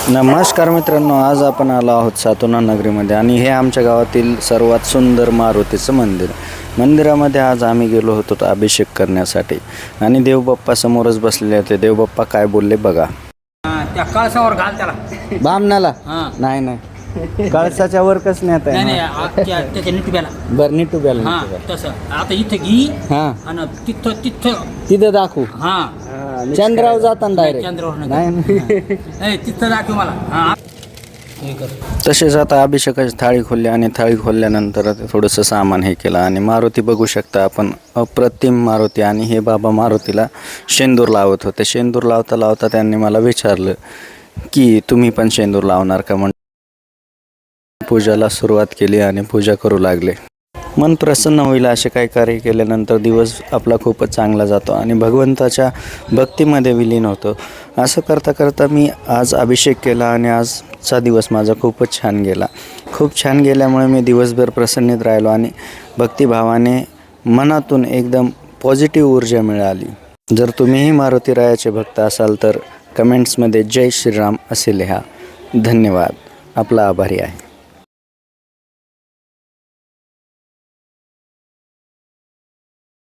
नमस्कार मित्रांनो, आज आपण आलो आहोत सातोना नगरीमध्ये आणि हे आमच्या गावातील सर्वात सुंदर मारुतीचं मंदिरामध्ये आज आम्ही गेलो होतो अभिषेक करण्यासाठी आणि देवबाप्पा समोरच बसलेले होते. देवबाप्पा काय बोलले बघा. त्या कळसावर घाल त्याला. बामणाला हां. नाही कळसाच्या वर कस नेत नाही आहे नाही त्याच्या निटब्याला. बरं नीट उभ्याला हा तसं आता इथं घे हां आणि तिथं तिथं दाखवू. हा चंद्राव जाताना डायरेक्ट चंद्रावर नाही तिथं दाखव मला. हा तसेच आता अभिषेकाची थाळी खोलली आणि थाळी खोलल्यानंतर थोडंसं सामान हे केलं आणि मारुती बघू शकता आपण, अप्रतिम मारुती. आणि हे बाबा मारुतीला शेंदूर लावत होते. शेंदूर लावता लावता त्यांनी मला विचारलं की तुम्ही पण शेंदूर लावणार का, म्हणून पूजाला सुरुवात केली आणि पूजा करू लागले. मन प्रसन्न होईल असे काही कार्य केल्यानंतर दिवस आपला खूपच चांगला जातो आणि भगवंताच्या भक्तीमध्ये विलीन होतो. असं करता करता मी आज अभिषेक केला आणि आजचा दिवस माझा खूपच छान गेला. खूप छान गेल्यामुळे मी दिवसभर प्रसन्नित राहिलो आणि भक्तिभावाने मनातून एकदम पॉझिटिव्ह ऊर्जा मिळाली. जर तुम्हीही मारुती रायाचे भक्त असाल तर कमेंट्समध्ये जय श्रीराम असे लिहा. धन्यवाद. आपला आभारी आहे.